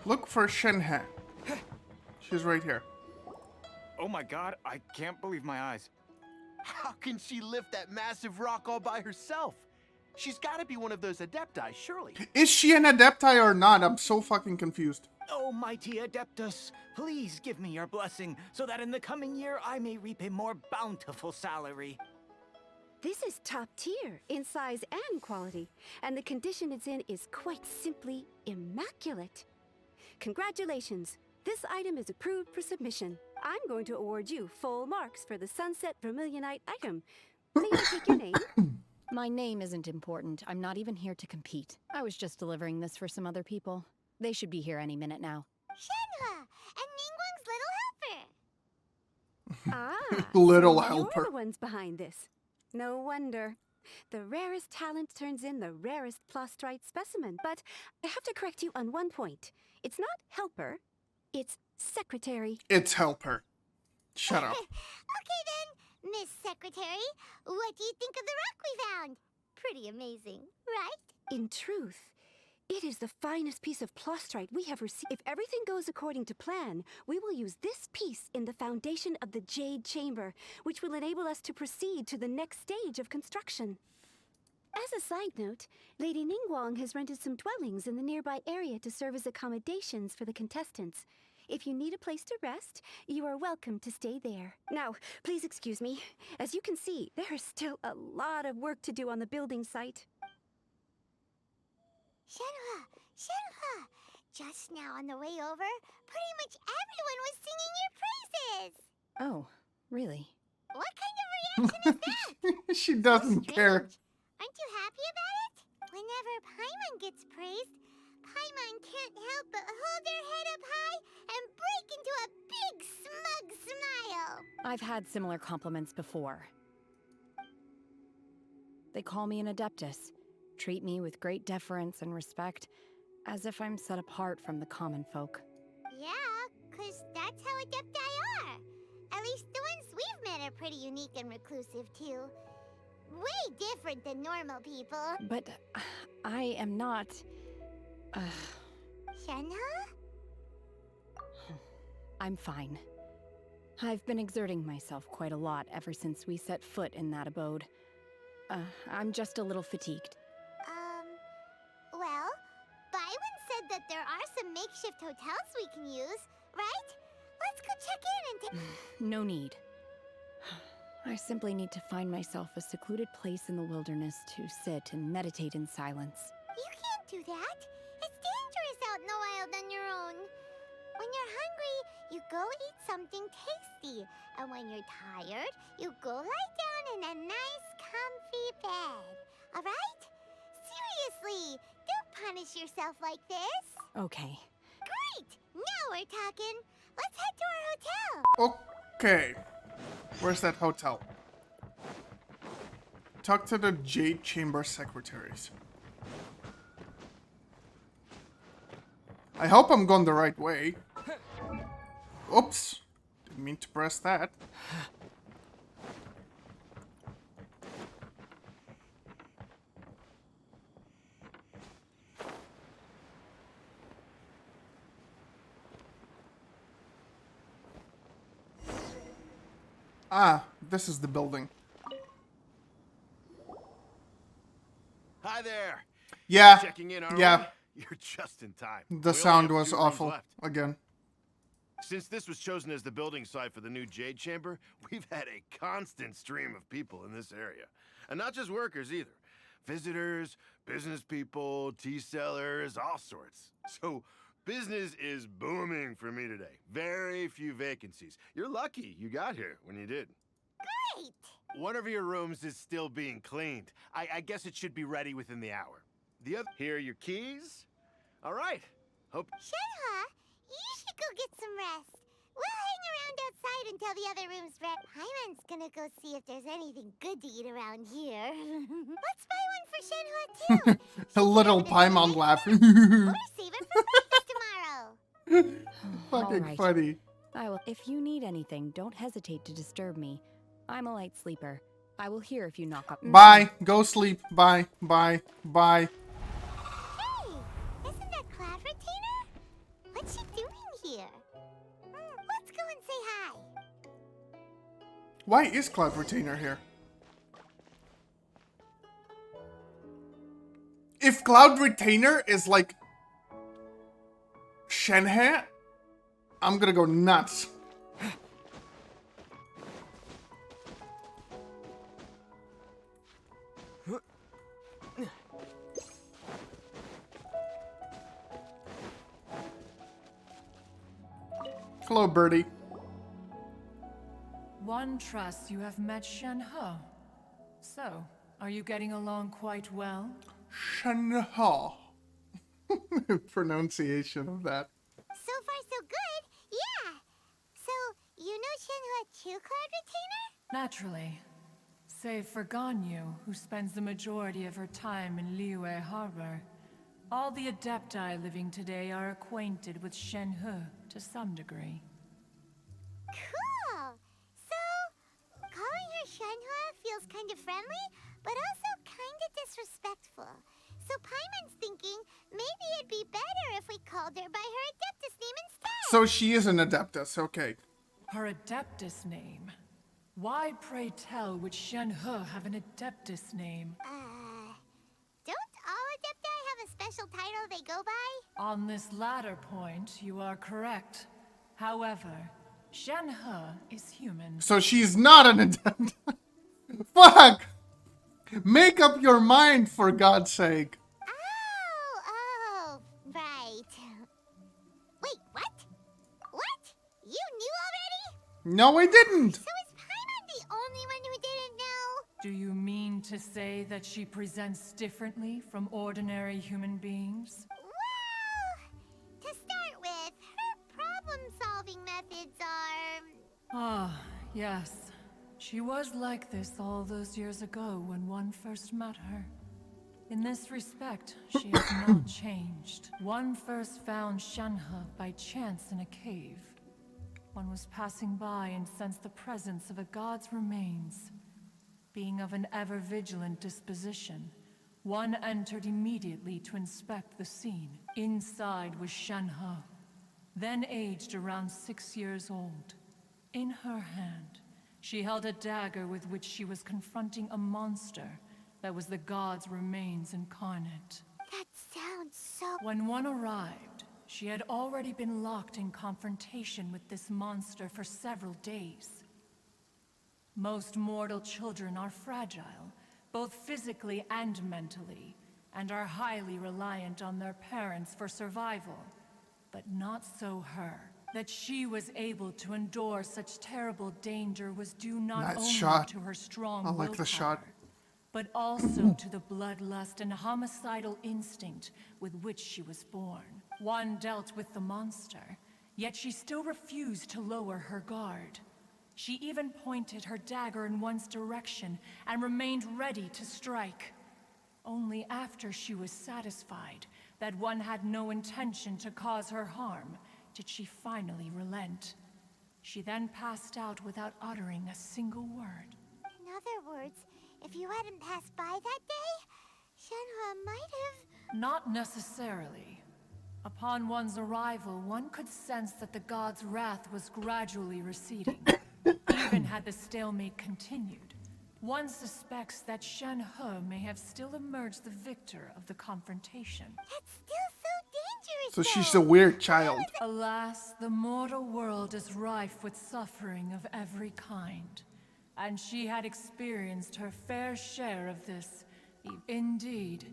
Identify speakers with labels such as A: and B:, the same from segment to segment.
A: Look for Shenhe. She's right here.
B: Oh my god, I can't believe my eyes.
C: How can she lift that massive rock all by herself? She's gotta be one of those adepti, surely.
A: Is she an adepti or not? I'm so fucking confused.
B: Oh, mighty Adeptus, please give me your blessing so that in the coming year I may reap a more bountiful salary.
D: This is top tier in size and quality, and the condition it's in is quite simply immaculate. Congratulations. This item is approved for submission. I'm going to award you full marks for the Sunset Vermilionite item. May I take your name?
E: My name isn't important. I'm not even here to compete. I was just delivering this for some other people. They should be here any minute now.
F: Shenhe and Ningguang's little helper.
A: Little
D: so
A: helper.
D: You're the ones behind this. No wonder. The rarest talent turns in the rarest plastrite specimen. But I have to correct you on one point. It's not helper, it's secretary.
A: It's helper. Shut up.
F: Okay then, Miss Secretary, what do you think of the rock we found? Pretty amazing, right?
D: In truth, it is the finest piece of plastrite we have received. If everything goes according to plan, we will use this piece in the foundation of the Jade Chamber, which will enable us to proceed to the next stage of construction. As a side note, Lady Ningguang has rented some dwellings in the nearby area to serve as accommodations for the contestants. If you need a place to rest, you are welcome to stay there. Now, please excuse me. As you can see, there is still a lot of work to do on the building site.
F: Shenhe, just now on the way over, pretty much everyone was singing your praises.
E: Oh, really?
F: What kind of reaction is that?
A: She doesn't
F: Strange.
A: care.
F: Aren't you happy about it? Whenever Paimon gets praised, Paimon can't help but hold their head up high and break into a big smug smile.
E: I've had similar compliments before. They call me an adeptus, treat me with great deference and respect, as if I'm set apart from the common folk.
F: Yeah, 'cause that's how adepti are. At least the ones we've met are pretty unique and reclusive too. Way different than normal people.
E: But I am not...
F: Shenhe?
E: I'm fine. I've been exerting myself quite a lot ever since we set foot in that abode. I'm just a little fatigued.
F: Well, Byron said that there are some makeshift hotels we can use, right? Let's go check in and take...
E: No need. I simply need to find myself a secluded place in the wilderness to sit and meditate in silence.
F: You can't do that. It's dangerous out in the wild on your own. When you're hungry, you go eat something tasty. And when you're tired, you go lie down in a nice, comfy bed. Alright? Seriously, don't punish yourself like this.
E: Okay.
F: Great! Now we're talking. Let's head to our hotel.
A: Okay. Where's that hotel? Talk to the Jade Chamber secretaries. I hope I'm going the right way. Oops. Didn't mean to press that. Ah, this is the building.
C: Hi there.
A: Yeah.
C: Checking in,
A: Yeah.
C: You're just in time.
A: The
C: We only
A: sound
C: have
A: was
C: 2 rooms
A: awful
C: left.
A: again.
C: Since this was chosen as the building site for the new Jade Chamber, we've had a constant stream of people in this area. And not just workers either. Visitors, business people, tea sellers, all sorts. So business is booming for me today. Very few vacancies. You're lucky you got here when you did.
F: Great!
C: One of your rooms is still being cleaned. I guess it should be ready within the hour. The other... Here are your keys. All right. Hope...
F: Shenhe, you should go get some rest. We'll hang around outside until the other room's ready. Paimon's gonna go see if there's anything good to eat around here. Let's buy one for Shenhe too.
A: A little Paimon laugh.
F: Or save it for breakfast tomorrow.
A: Fucking
E: Alright.
A: funny.
E: I will. If you need anything, don't hesitate to disturb me. I'm a light sleeper. I will hear if you knock up.
A: Bye. Go sleep. Bye. Bye. Bye.
F: Hey, isn't that cloud retainer?
A: Why is Cloud Retainer here? If Cloud Retainer is like Shenhe, I'm gonna go nuts. Hello, birdie.
G: One trusts you have met Shenhe. So, are you getting along quite well?
A: Shenhe. Pronunciation of that.
F: So far, so good. Yeah. So, you know Shenhe too, Cloud Retainer?
G: Naturally. Save for Ganyu, who spends the majority of her time in Liyue Harbor. All the Adepti living today are acquainted with Shenhe to some degree.
F: Cool. So, calling her Shenhe feels kind of friendly, but also kind of disrespectful. So Paimon's thinking maybe it'd be better if we called her by her Adeptus name instead.
A: So she is an Adeptus, okay.
G: Her Adeptus name? Why, pray tell, would Shenhe have an Adeptus name?
F: Don't all Adepti have a special title they go by?
G: On this latter point, you are correct. However, Shenhe is human.
A: So she's not an Adeptus. Fuck! Make up your mind, for God's sake.
F: Oh, right. Wait, what? What? You knew already?
A: No, I didn't.
F: So is Paimon the only one who didn't know?
G: Do you mean to say that she presents differently from ordinary human beings?
F: Well, to start with, her problem-solving methods are...
G: Ah, yes. She was like this all those years ago when one first met her. In this respect, she has not changed. One first found Shenhe by chance in a cave. One was passing by and sensed the presence of a god's remains. Being of an ever-vigilant disposition, one entered immediately to inspect the scene. Inside was Shenhe, then aged around 6 years old. In her hand, she held a dagger with which she was confronting a monster that was the god's remains incarnate.
F: That sounds so...
G: When one arrived, she had already been locked in confrontation with this monster for several days. Most mortal children are fragile, both physically and mentally, and are highly reliant on their parents for survival. But not so her. That she was able to endure such terrible danger was due not
A: Nice
G: only
A: shot.
G: to her strong
A: I like the shot.
G: willpower, but also to the bloodlust and homicidal instinct with which she was born. One dealt with the monster, yet she still refused to lower her guard. She even pointed her dagger in one's direction and remained ready to strike. Only after she was satisfied that one had no intention to cause her harm did she finally relent. She then passed out without uttering a single word.
F: In other words, if you hadn't passed by that day, Shenhe might have...
G: Not necessarily. Upon one's arrival, one could sense that the god's wrath was gradually receding. Even had the stalemate continued, one suspects that Shenhe may have still emerged the victor of the confrontation.
F: That's still so dangerous,
A: So she's
F: though.
A: a weird child.
G: Alas, the mortal world is rife with suffering of every kind, and she had experienced her fair share of this. Indeed,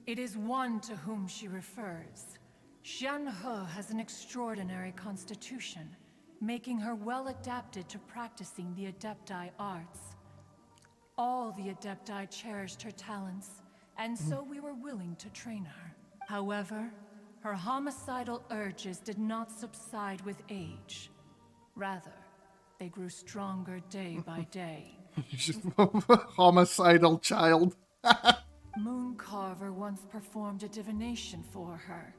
G: it is one to whom she refers. Shenhe has an extraordinary constitution, making her well adapted to practicing the Adepti arts. All the Adepti cherished her talents, and so we were willing to train her. However, her homicidal urges did not subside with age. Rather, they grew stronger day by day.
A: Homicidal child.
G: Mooncarver once performed a divination for her.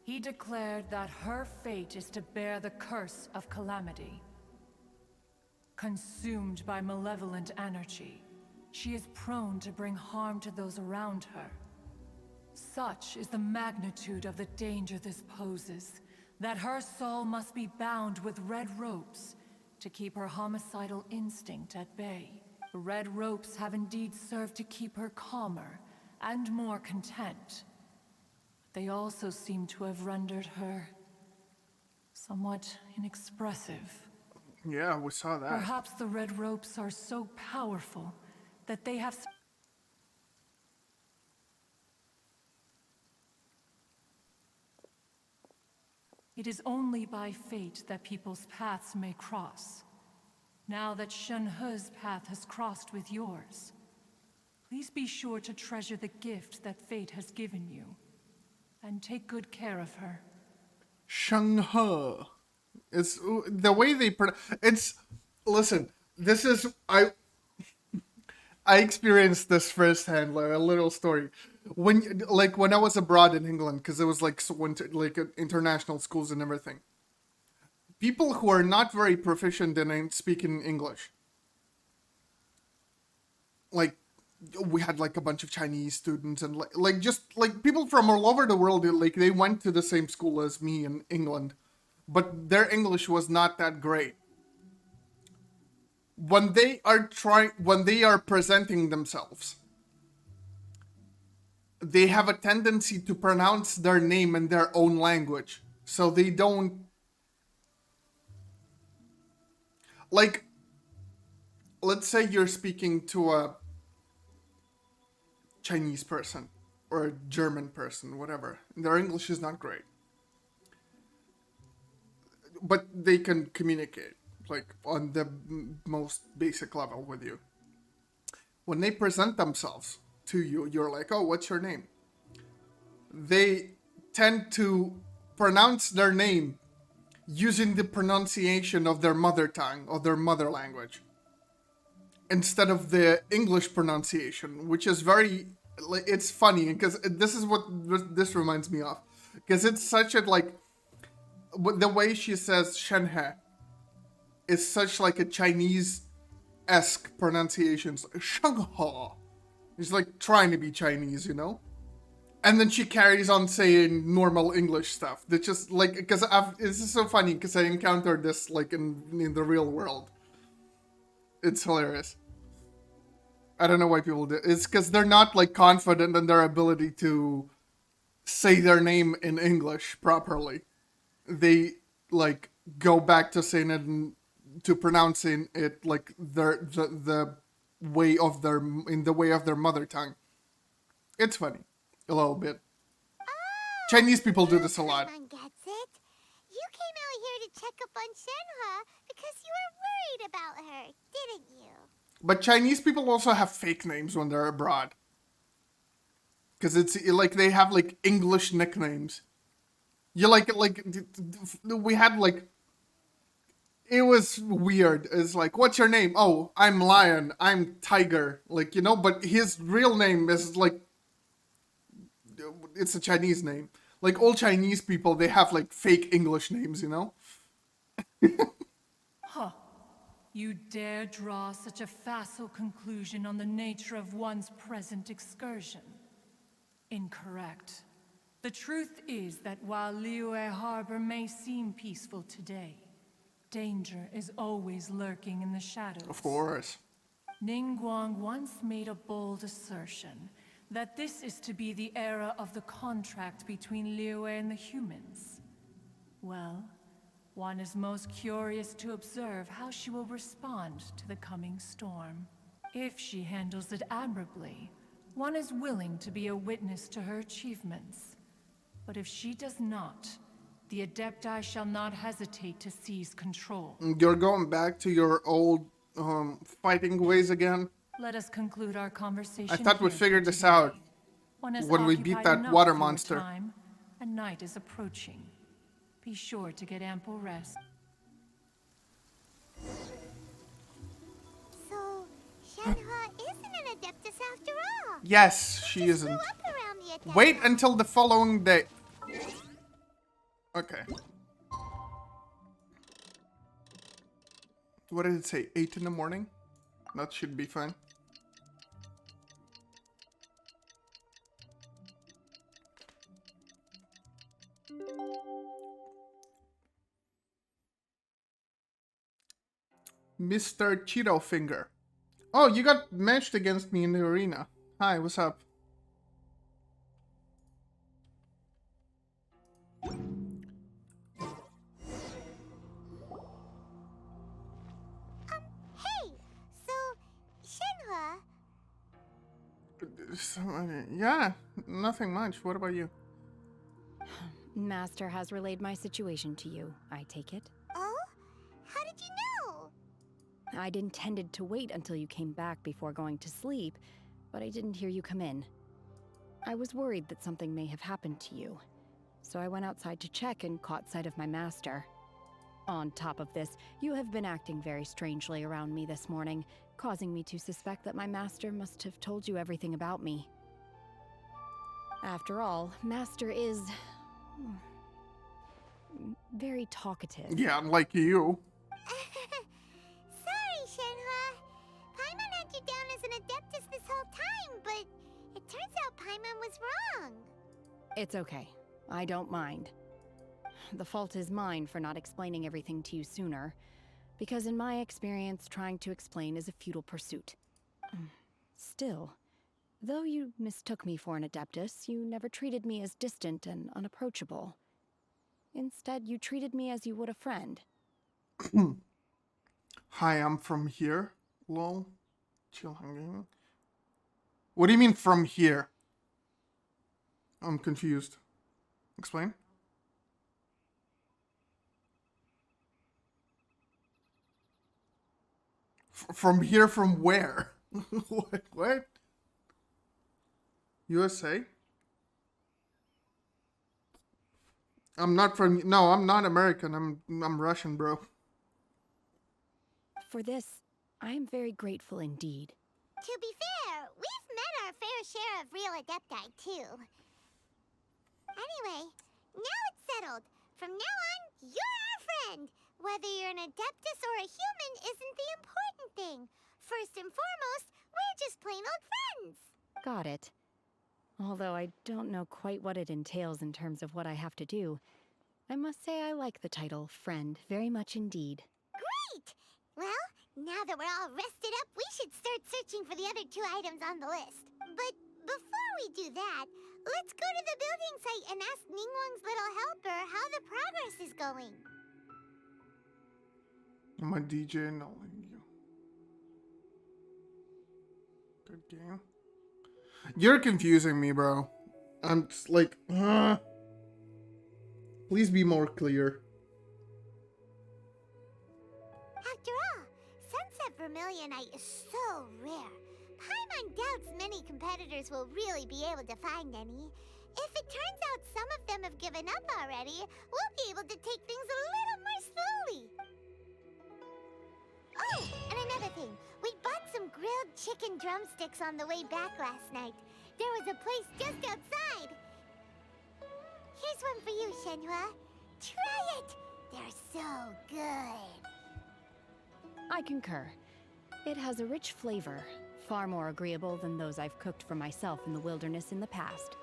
G: He declared that her fate is to bear the curse of calamity. Consumed by malevolent energy, she is prone to bring harm to those around her. Such is the magnitude of the danger this poses, that her soul must be bound with red ropes, to keep her homicidal instinct at bay. The red ropes have indeed served to keep her calmer and more content. They also seem to have rendered her somewhat inexpressive.
A: Yeah, we saw that.
G: Perhaps the red ropes are so powerful that they have... It is only by fate that people's paths may cross. Now that Shenhe's path has crossed with yours, please be sure to treasure the gift that fate has given you, and take good care of her.
A: Shenhe. It's the way they it's listen, this is I experienced this firsthand, like a little story. When I was abroad in England, because it was international schools and everything. People who are not very proficient in speaking English. Like we had like a bunch of Chinese students and just people from all over the world, like they went to the same school as me in England, but their English was not that great. When they are presenting themselves, they have a tendency to pronounce their name in their own language. So they don't, like, let's say you're speaking to a Chinese person or a German person, whatever. Their English is not great, but they can communicate like on the most basic level with you. When they present themselves to you, you're like, oh, what's your name? They tend to pronounce their name using the pronunciation of their mother tongue or their mother language instead of the English pronunciation, which is very, it's funny because this is what this reminds me of, because it's such a the way she says shenhe is such like a Chinese-esque pronunciation. It's like, Shanghai. It's like trying to be Chinese, you know? And then she carries on saying normal English stuff. That's just like, because this is so funny because I encountered this like in the real world. It's hilarious. I don't know why people do. It's because they're not like confident in their ability to say their name in English properly. They like go back to saying it to pronouncing it like the way of their mother tongue. It's funny, a little bit.
F: Oh,
A: Chinese people do this a lot.
F: Someone gets it. You came out here to check up on Shenhe because you were worried about her, didn't you?
A: But Chinese people also have fake names when they're abroad. Because it's like they have like English nicknames. You we had like, it was weird. It's like, what's your name? Oh, I'm Lion. I'm Tiger. Like, you know, but his real name is like, it's a Chinese name. Like all Chinese people, they have like fake English names, you know?
G: Huh. You dare draw such a facile conclusion on the nature of one's present excursion? Incorrect. The truth is that while Liyue Harbor may seem peaceful today, danger is always lurking in the shadows.
A: Of course.
G: Ningguang once made a bold assertion that this is to be the era of the contract between Liyue and the humans. Well, one is most curious to observe how she will respond to the coming storm. If she handles it admirably, one is willing to be a witness to her achievements. But if she does not, the Adepti shall not hesitate to seize control.
A: You're going back to your old fighting ways again?
G: Let us conclude our conversation.
A: I thought we
G: here
A: figured
G: for
A: this
G: today.
A: out
G: One has
A: when we beat
G: occupied
A: that
G: enough
A: water
G: of your
A: monster.
G: time, and night is approaching. Be sure to get ample rest.
F: So, Shenhe isn't an Adeptus after all.
A: Yes, she
F: Just
A: isn't.
F: grew up around the Adepti.
A: Wait until the following day. Okay. What did it say? 8 in the morning? That should be fine. Mr. Cheeto Finger. Oh, you got matched against me in the arena. Hi, what's up?
F: Hey, so Shenhe,
A: Yeah, nothing much. What about you?
E: Master has relayed my situation to you, I take it.
F: oh, how did you know?
E: I'd intended to wait until you came back before going to sleep, but I didn't hear you come in. I was worried that something may have happened to you, so I went outside to check and caught sight of my master. On top of this, you have been acting very strangely around me this morning, causing me to suspect that my master must have told you everything about me. After all, Master is very talkative.
A: Yeah, like you.
F: Sorry, Shenhe. Paimon had you down as an adeptus this whole time, but it turns out Paimon was wrong.
E: It's okay. I don't mind. The fault is mine for not explaining everything to you sooner, because in my experience, trying to explain is a futile pursuit. Still, though you mistook me for an adeptus, you never treated me as distant and unapproachable. Instead, you treated me as you would a friend.
A: Hi, I'm from here. Lol. Chill hanging. What do you mean from here? I'm confused. Explain. From here, from where? What? USA? I'm not from. No, I'm not American. I'm Russian, bro.
E: For this, I am very grateful indeed.
F: To be fair, we've met our fair share of real adepti, too. Anyway, now it's settled. From now on, you're our friend. Whether you're an adeptus or a human isn't the important thing. First and foremost, we're just plain old friends.
E: Got it. Although I don't know quite what it entails in terms of what I have to do, I must say I like the title Friend very much indeed.
F: Great! Well, now that we're all rested up, we should start searching for the other 2 items on the list. But before we do that, let's go to the building site and ask Ningguang's little helper how the progress is going.
A: I'm a DJ knowing you. Good game. You're confusing me, bro. I'm just like, please be more clear.
F: After all, Sunset Vermilionite is so rare. Paimon doubts many competitors will really be able to find any. If it turns out some of them have given up already, we'll be able to take things a little more slowly. Oh, and another thing. We bought some grilled chicken drumsticks on the way back last night. There was a place just outside. Here's one for you, Shenhe. Try it. They're so good.
E: I concur. It has a rich flavor, far more agreeable than those I've cooked for myself in the wilderness in the past.